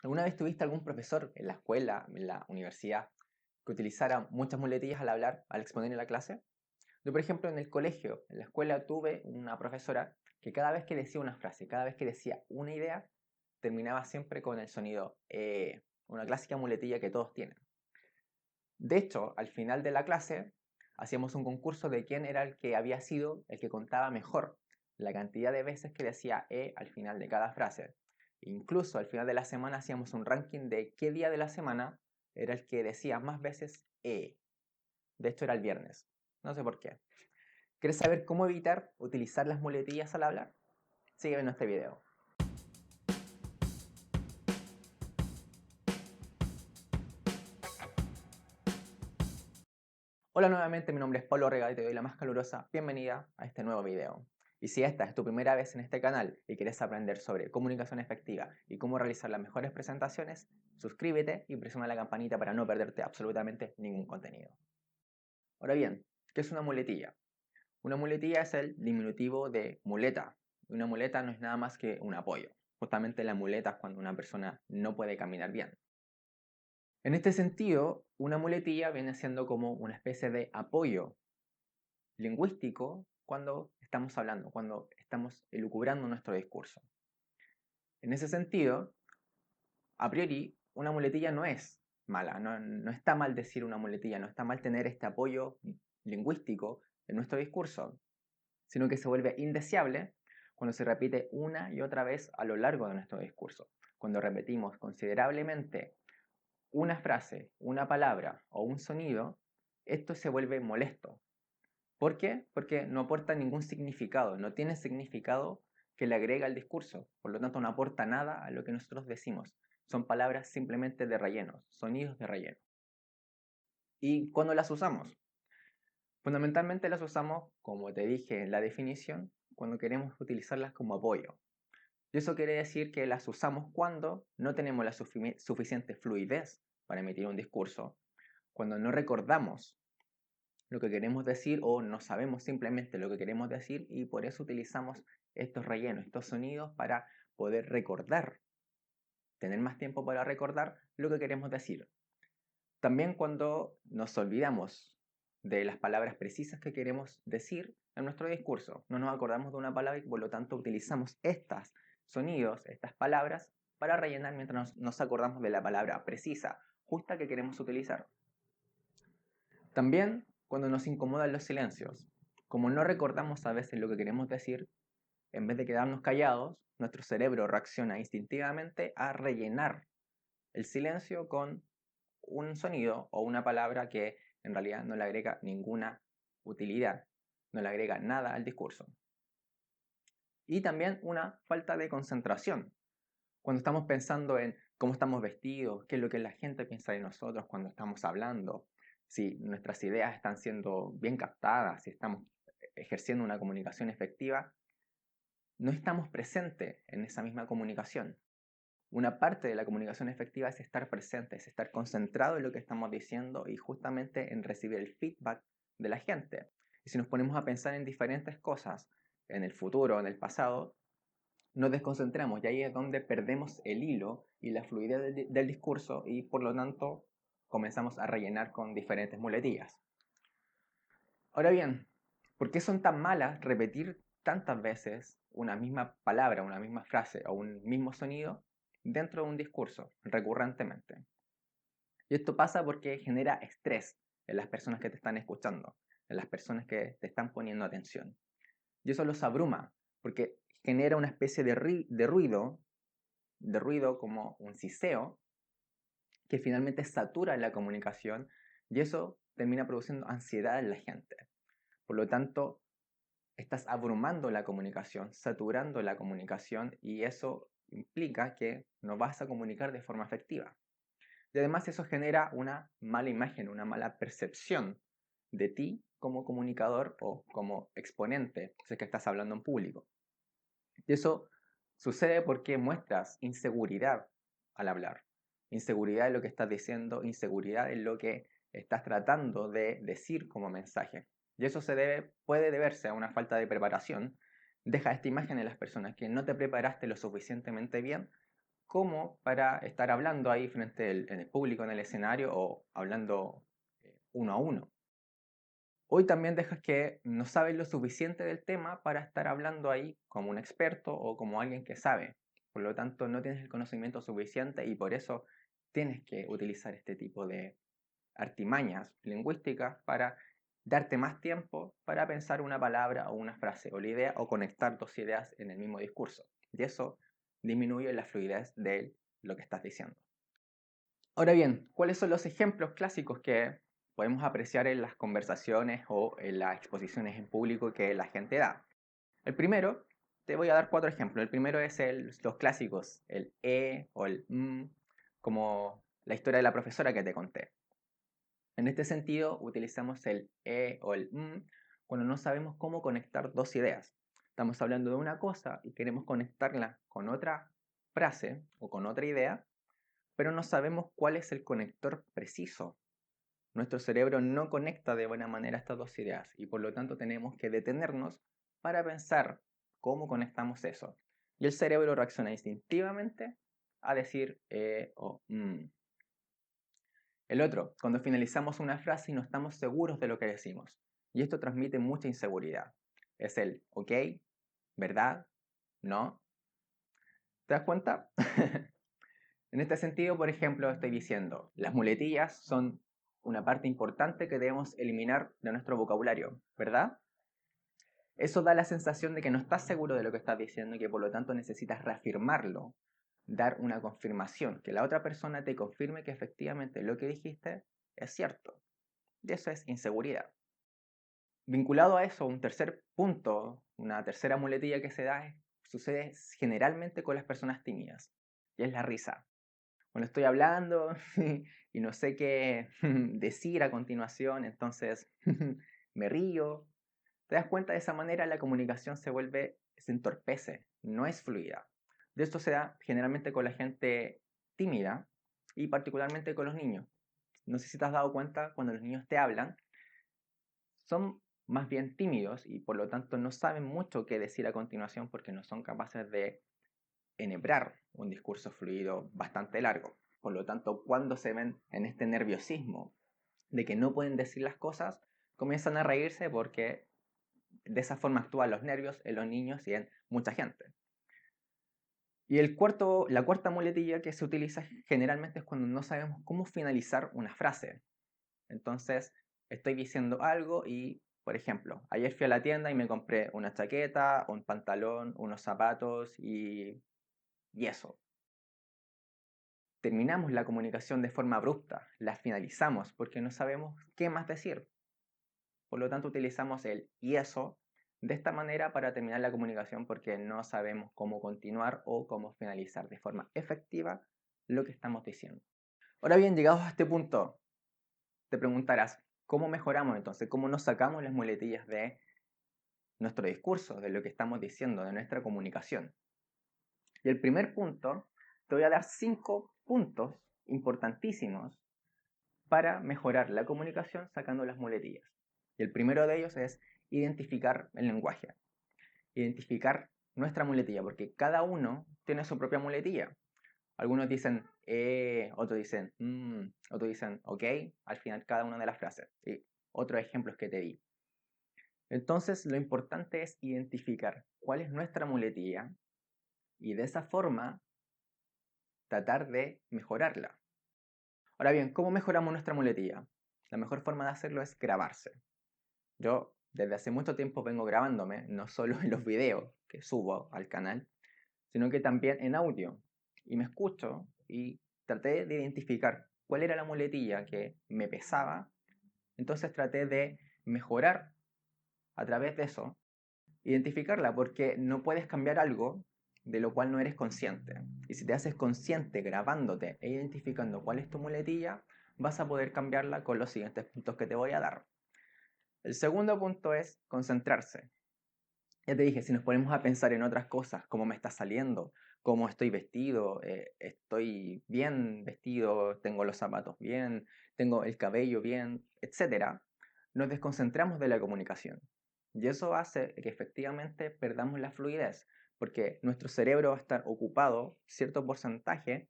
¿Alguna vez tuviste algún profesor en la escuela, en la universidad, que utilizara muchas muletillas al hablar, al exponer en la clase? Yo, por ejemplo, en el colegio, en la escuela, tuve una profesora que cada vez que decía una frase, cada vez que decía una idea, terminaba siempre con el sonido una clásica muletilla que todos tienen. De hecho, al final de la clase, hacíamos un concurso de quién era el que había sido el que contaba mejor la cantidad de veces que decía al final de cada frase. Incluso al final de la semana hacíamos un ranking de qué día de la semana era el que decía más veces e. De hecho, era el viernes. No sé por qué. ¿Quieres saber cómo evitar utilizar las muletillas al hablar? Sigue viendo este video. Hola nuevamente, mi nombre es Pablo Orrega y te doy la más calurosa bienvenida a este nuevo video. Y si esta es tu primera vez en este canal y quieres aprender sobre comunicación efectiva y cómo realizar las mejores presentaciones, suscríbete y presiona la campanita para no perderte absolutamente ningún contenido. Ahora bien, ¿qué es una muletilla? Una muletilla es el diminutivo de muleta. Una muleta no es nada más que un apoyo. Justamente la muleta es cuando una persona no puede caminar bien. En este sentido, una muletilla viene siendo como una especie de apoyo lingüístico cuando estamos hablando, cuando estamos elucubrando nuestro discurso. En ese sentido, a priori, una muletilla no es mala, no está mal decir una muletilla, no está mal tener este apoyo lingüístico en nuestro discurso, sino que se vuelve indeseable cuando se repite una y otra vez a lo largo de nuestro discurso. Cuando repetimos considerablemente una frase, una palabra o un sonido, esto se vuelve molesto. ¿Por qué? Porque no aporta ningún significado, no tiene significado que le agrega al discurso, por lo tanto no aporta nada a lo que nosotros decimos. Son palabras simplemente de relleno, sonidos de relleno. ¿Y cuándo las usamos? Fundamentalmente las usamos, como te dije en la definición, cuando queremos utilizarlas como apoyo. Y eso quiere decir que las usamos cuando no tenemos la suficiente fluidez para emitir un discurso, cuando no recordamos lo que queremos decir o no sabemos simplemente lo que queremos decir y por eso utilizamos estos rellenos, estos sonidos para poder recordar, tener más tiempo para recordar lo que queremos decir. También cuando nos olvidamos de las palabras precisas que queremos decir en nuestro discurso, no nos acordamos de una palabra y por lo tanto utilizamos estos sonidos, estas palabras para rellenar mientras nos acordamos de la palabra precisa, justa que queremos utilizar. También cuando nos incomodan los silencios. Como no recordamos a veces lo que queremos decir, en vez de quedarnos callados, nuestro cerebro reacciona instintivamente a rellenar el silencio con un sonido o una palabra que en realidad no le agrega ninguna utilidad, no le agrega nada al discurso. Y también una falta de concentración. Cuando estamos pensando en cómo estamos vestidos, qué es lo que la gente piensa de nosotros cuando estamos hablando, si nuestras ideas están siendo bien captadas, si estamos ejerciendo una comunicación efectiva, no estamos presentes en esa misma comunicación. Una parte de la comunicación efectiva es estar presente, es estar concentrado en lo que estamos diciendo y justamente en recibir el feedback de la gente. Y si nos ponemos a pensar en diferentes cosas, en el futuro, en el pasado, nos desconcentramos y ahí es donde perdemos el hilo y la fluidez del discurso y por lo tanto comenzamos a rellenar con diferentes muletillas. Ahora bien, ¿por qué son tan malas repetir tantas veces una misma palabra, una misma frase o un mismo sonido dentro de un discurso recurrentemente? Y esto pasa porque genera estrés en las personas que te están escuchando, en las personas que te están poniendo atención. Y eso los abruma porque genera una especie de ruido como un siseo que finalmente satura la comunicación y eso termina produciendo ansiedad en la gente. Por lo tanto, estás abrumando la comunicación, saturando la comunicación y eso implica que no vas a comunicar de forma efectiva. Y además eso genera una mala imagen, una mala percepción de ti como comunicador o como exponente, si es que estás hablando en público. Y eso sucede porque muestras inseguridad al hablar. Inseguridad en lo que estás diciendo, inseguridad en lo que estás tratando de decir como mensaje. Y eso puede deberse a una falta de preparación. Deja esta imagen en las personas que no te preparaste lo suficientemente bien como para estar hablando ahí frente en el público, en el escenario o hablando uno a uno. Hoy también dejas que no sabes lo suficiente del tema para estar hablando ahí como un experto o como alguien que sabe. Por lo tanto, no tienes el conocimiento suficiente y por eso tienes que utilizar este tipo de artimañas lingüísticas para darte más tiempo para pensar una palabra o una frase o la idea o conectar dos ideas en el mismo discurso. Y eso disminuye la fluidez de lo que estás diciendo. Ahora bien, ¿cuáles son los ejemplos clásicos que podemos apreciar en las conversaciones o en las exposiciones en público que la gente da? El primero, te voy a dar 4 ejemplos. El primero es los clásicos, el o el como la historia de la profesora que te conté. En este sentido, utilizamos el o el cuando no sabemos cómo conectar dos ideas. Estamos hablando de una cosa y queremos conectarla con otra frase o con otra idea, pero no sabemos cuál es el conector preciso. Nuestro cerebro no conecta de buena manera estas dos ideas y por lo tanto tenemos que detenernos para pensar cómo conectamos eso. Y el cerebro reacciona instintivamente a decir o El otro, cuando finalizamos una frase y no estamos seguros de lo que decimos. Y esto transmite mucha inseguridad. Es el ok, ¿verdad? ¿No? ¿Te das cuenta? En este sentido, por ejemplo, estoy diciendo, las muletillas son una parte importante que debemos eliminar de nuestro vocabulario, ¿verdad? Eso da la sensación de que no estás seguro de lo que estás diciendo y que por lo tanto necesitas reafirmarlo, dar una confirmación, que la otra persona te confirme que efectivamente lo que dijiste es cierto. Y eso es inseguridad. Vinculado a eso, un tercer punto, una tercera muletilla que se da sucede generalmente con las personas tímidas, y es la risa. Cuando estoy hablando y no sé qué decir a continuación, entonces me río. ¿Te das cuenta? De esa manera la comunicación se entorpece, no es fluida. De esto se da generalmente con la gente tímida y particularmente con los niños. No sé si te has dado cuenta, cuando los niños te hablan, son más bien tímidos y por lo tanto no saben mucho qué decir a continuación porque no son capaces de enhebrar un discurso fluido bastante largo. Por lo tanto, cuando se ven en este nerviosismo de que no pueden decir las cosas, comienzan a reírse porque de esa forma actúan los nervios en los niños y en mucha gente. Y la cuarta muletilla que se utiliza generalmente es cuando no sabemos cómo finalizar una frase. Entonces, estoy diciendo algo y, por ejemplo, ayer fui a la tienda y me compré una chaqueta, un pantalón, unos zapatos y eso. Terminamos la comunicación de forma abrupta, la finalizamos porque no sabemos qué más decir. Por lo tanto, utilizamos el y eso de esta manera para terminar la comunicación porque no sabemos cómo continuar o cómo finalizar de forma efectiva lo que estamos diciendo. Ahora bien, llegados a este punto, te preguntarás, ¿cómo mejoramos entonces? ¿Cómo nos sacamos las muletillas de nuestro discurso, de lo que estamos diciendo, de nuestra comunicación? Y el primer punto, te voy a dar 5 puntos importantísimos para mejorar la comunicación sacando las muletillas. Y el primero de ellos es identificar el lenguaje, identificar nuestra muletilla, porque cada uno tiene su propia muletilla. Algunos dicen otros dicen otros dicen ok, al final cada una de las frases. Y otros ejemplos que te di. Entonces, lo importante es identificar cuál es nuestra muletilla y de esa forma tratar de mejorarla. Ahora bien, ¿cómo mejoramos nuestra muletilla? La mejor forma de hacerlo es grabarse. Yo desde hace mucho tiempo vengo grabándome, no solo en los videos que subo al canal, sino que también en audio. Y me escucho y traté de identificar cuál era la muletilla que me pesaba. Entonces traté de mejorar a través de eso, identificarla, porque no puedes cambiar algo de lo cual no eres consciente. Y si te haces consciente grabándote e identificando cuál es tu muletilla, vas a poder cambiarla con los siguientes puntos que te voy a dar. El segundo punto es concentrarse. Ya te dije, si nos ponemos a pensar en otras cosas, cómo me está saliendo, cómo estoy vestido, estoy bien vestido, tengo los zapatos bien, tengo el cabello bien, etc., nos desconcentramos de la comunicación. Y eso hace que efectivamente perdamos la fluidez, porque nuestro cerebro va a estar ocupado cierto porcentaje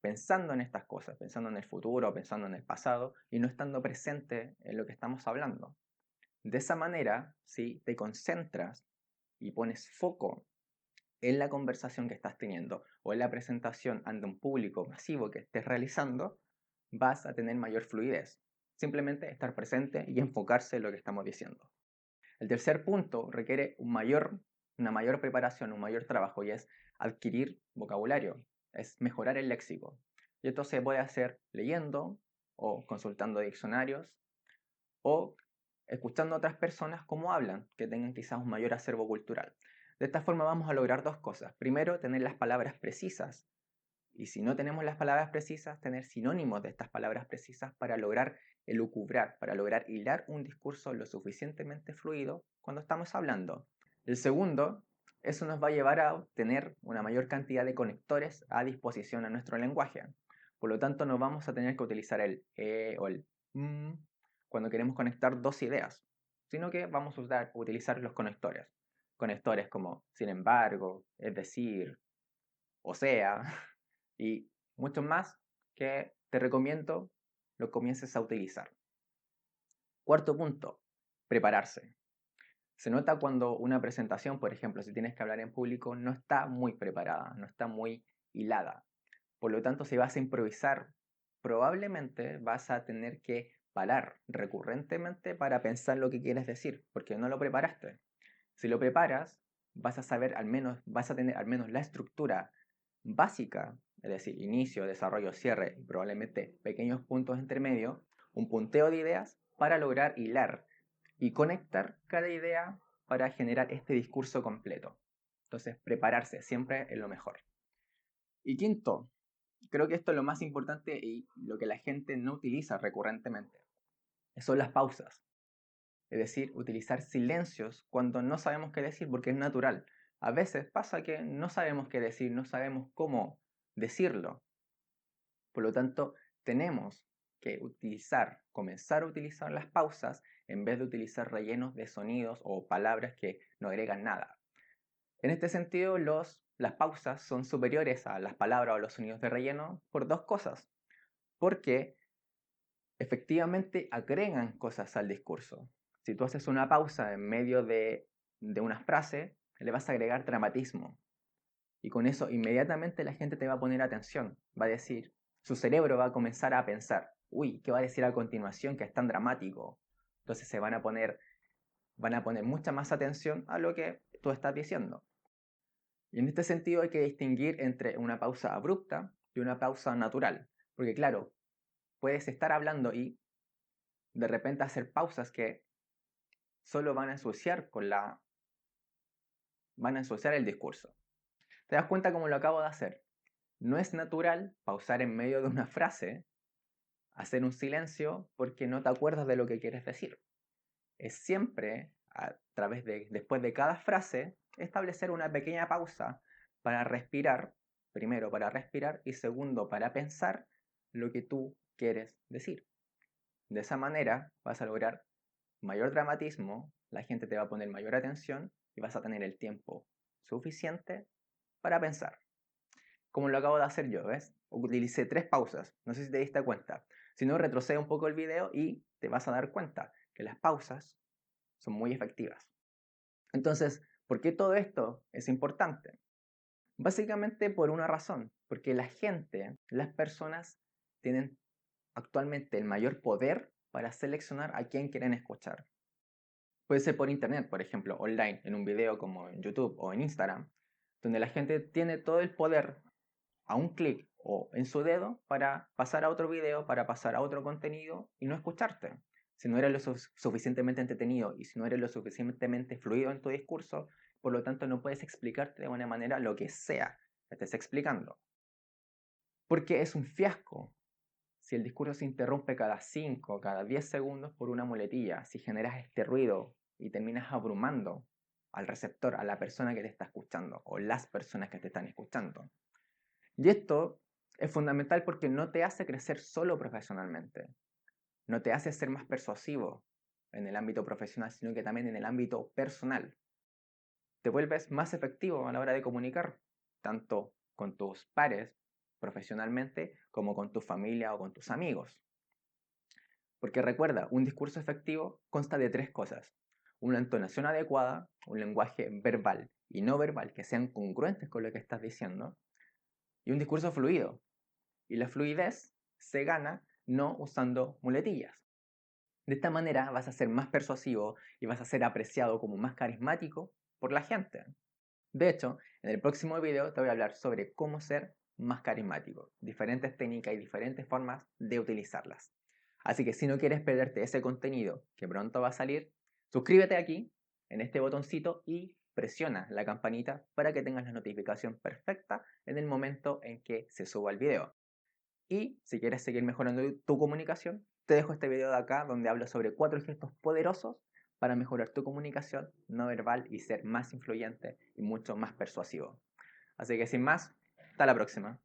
pensando en estas cosas, pensando en el futuro, pensando en el pasado y no estando presente en lo que estamos hablando. De esa manera, si te concentras y pones foco en la conversación que estás teniendo o en la presentación ante un público masivo que estés realizando, vas a tener mayor fluidez. Simplemente estar presente y enfocarse en lo que estamos diciendo. El tercer punto requiere una mayor preparación, un mayor trabajo y es adquirir vocabulario, es mejorar el léxico. Y esto se puede hacer leyendo o consultando diccionarios o escuchando a otras personas cómo hablan, que tengan quizás un mayor acervo cultural. De esta forma vamos a lograr dos cosas. Primero, tener las palabras precisas. Y si no tenemos las palabras precisas, tener sinónimos de estas palabras precisas para lograr elucubrar, para lograr hilar un discurso lo suficientemente fluido cuando estamos hablando. El segundo, eso nos va a llevar a tener una mayor cantidad de conectores a disposición a nuestro lenguaje. Por lo tanto, no vamos a tener que utilizar el o el cuando queremos conectar dos ideas, sino que vamos a utilizar los conectores. Conectores como sin embargo, es decir, o sea, y muchos más que te recomiendo lo comiences a utilizar. Cuarto punto, prepararse. Se nota cuando una presentación, por ejemplo, si tienes que hablar en público, no está muy preparada, no está muy hilada. Por lo tanto, si vas a improvisar, probablemente vas a tener que parar recurrentemente para pensar lo que quieres decir, porque no lo preparaste. Si lo preparas, vas a saber vas a tener al menos la estructura básica, es decir, inicio, desarrollo, cierre y probablemente pequeños puntos intermedios, un punteo de ideas para lograr hilar y conectar cada idea para generar este discurso completo. Entonces, prepararse siempre es lo mejor. Y quinto, creo que esto es lo más importante y lo que la gente no utiliza recurrentemente, son las pausas. Es decir, utilizar silencios cuando no sabemos qué decir porque es natural. A veces pasa que no sabemos qué decir, no sabemos cómo decirlo. Por lo tanto, tenemos que comenzar a utilizar las pausas en vez de utilizar rellenos de sonidos o palabras que no agregan nada. En este sentido, las pausas son superiores a las palabras o los sonidos de relleno por dos cosas. Porque efectivamente agregan cosas al discurso. Si tú haces una pausa en medio de una frase, le vas a agregar dramatismo. Y con eso inmediatamente la gente te va a poner atención. Va a decir, su cerebro va a comenzar a pensar, uy, ¿qué va a decir a continuación que es tan dramático? Entonces van a poner mucha más atención a lo que tú estás diciendo. Y en este sentido hay que distinguir entre una pausa abrupta y una pausa natural. Porque claro, puedes estar hablando y de repente hacer pausas que solo van a ensuciar el discurso. ¿Te das cuenta cómo lo acabo de hacer? No es natural pausar en medio de una frase, hacer un silencio porque no te acuerdas de lo que quieres decir. Es siempre, después de cada frase, establecer una pequeña pausa para respirar, primero para respirar y segundo para pensar lo que tú quieres decir. De esa manera vas a lograr mayor dramatismo, la gente te va a poner mayor atención y vas a tener el tiempo suficiente para pensar. Como lo acabo de hacer yo, ¿ves? Utilicé 3 pausas, no sé si te diste cuenta. Si no, retrocede un poco el video y te vas a dar cuenta que las pausas son muy efectivas. Entonces, ¿por qué todo esto es importante? Básicamente por una razón, porque las personas tienen actualmente el mayor poder para seleccionar a quién quieren escuchar. Puede ser por internet, por ejemplo, online, en un video como en YouTube o en Instagram, donde la gente tiene todo el poder a un clic o en su dedo para pasar a otro video, para pasar a otro contenido y no escucharte. Si no eres lo suficientemente entretenido y si no eres lo suficientemente fluido en tu discurso, por lo tanto no puedes explicarte de buena manera lo que sea que estés explicando. Porque es un fiasco si el discurso se interrumpe cada 5, cada 10 segundos por una muletilla, si generas este ruido y terminas abrumando al receptor, a la persona que te está escuchando o las personas que te están escuchando. Y esto es fundamental porque no te hace crecer solo profesionalmente, no te hace ser más persuasivo en el ámbito profesional, sino que también en el ámbito personal. te vuelves más efectivo a la hora de comunicar, tanto con tus pares profesionalmente como con tu familia o con tus amigos. Porque recuerda, un discurso efectivo consta de tres cosas: una entonación adecuada, un lenguaje verbal y no verbal que sean congruentes con lo que estás diciendo, y un discurso fluido. Y la fluidez se gana no usando muletillas. De esta manera vas a ser más persuasivo y vas a ser apreciado como más carismático por la gente. De hecho, en el próximo video te voy a hablar sobre cómo ser más carismático, diferentes técnicas y diferentes formas de utilizarlas. Así que si no quieres perderte ese contenido que pronto va a salir, suscríbete aquí, en este botoncito, y presiona la campanita para que tengas la notificación perfecta en el momento en que se suba el video. Y si quieres seguir mejorando tu comunicación, te dejo este video de acá donde hablo sobre 4 gestos poderosos para mejorar tu comunicación no verbal y ser más influyente y mucho más persuasivo. Así que sin más, hasta la próxima.